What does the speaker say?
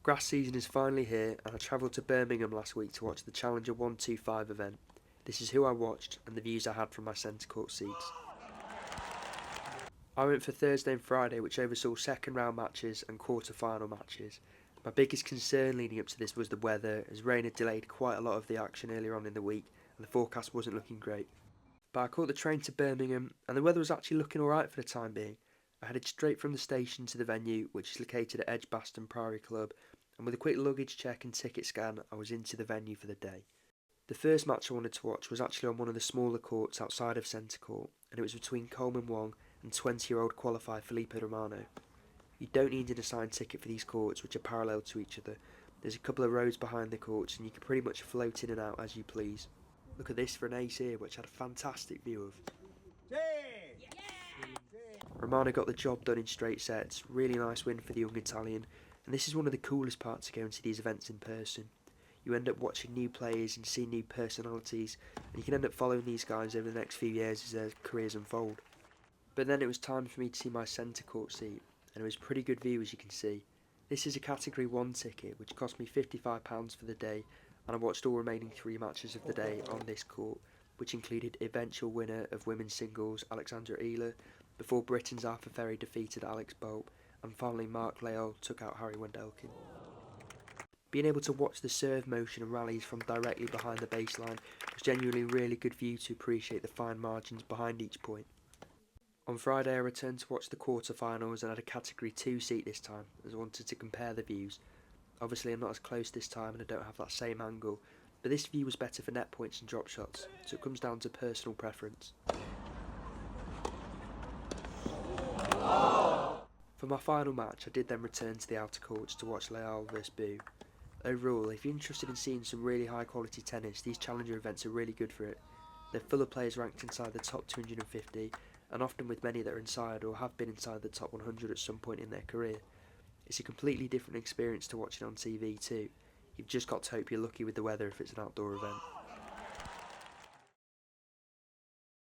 Grass season is finally here, and I travelled to Birmingham last week to watch the Challenger 125 event. This is who I watched and the views I had from my centre court seats. I went for Thursday and Friday, which oversaw second round matches and quarter final matches. My biggest concern leading up to this was the weather, as rain had delayed quite a lot of the action earlier on in the week and the forecast wasn't looking great. But I caught the train to Birmingham and the weather was actually looking alright for the time being. I headed straight from the station to the venue, which is located at Edgbaston Priory Club, and with a quick luggage check and ticket scan, I was into the venue for the day. The first match I wanted to watch was actually on one of the smaller courts outside of centre court, and it was between Coleman Wong and 20-year-old qualifier Felipe Romano. You don't need an assigned ticket for these courts, which are parallel to each other. There's a couple of rows behind the courts, and you can pretty much float in and out as you please. Look at this for an ace here, which I had a fantastic view of. Romano got the job done in straight sets, really nice win for the young Italian, and this is one of the coolest parts of going to these events in person. You end up watching new players and seeing new personalities, and you can end up following these guys over the next few years as their careers unfold. But then it was time for me to see my centre court seat, and it was a pretty good view as you can see. This is a Category 1 ticket, which cost me £55 for the day, and I watched all remaining 3 matches of the day on this court, which included eventual winner of women's singles Alexandra Ehler, before Britain's Arthur Ferry defeated Alex Bolt, and finally Mark Leol took out Harry Wendelkin. Being able to watch the serve motion and rallies from directly behind the baseline was genuinely a really good view to appreciate the fine margins behind each point. On Friday I returned to watch the quarter-finals and had a Category 2 seat this time, as I wanted to compare the views. Obviously I'm not as close this time and I don't have that same angle, but this view was better for net points and drop shots, so it comes down to personal preference. For my final match, I did then return to the outer courts to watch Leal vs Boo. Overall, if you're interested in seeing some really high quality tennis, these Challenger events are really good for it. They're full of players ranked inside the top 250, and often with many that are inside or have been inside the top 100 at some point in their career. It's a completely different experience to watching on TV too. You've just got to hope you're lucky with the weather if it's an outdoor event.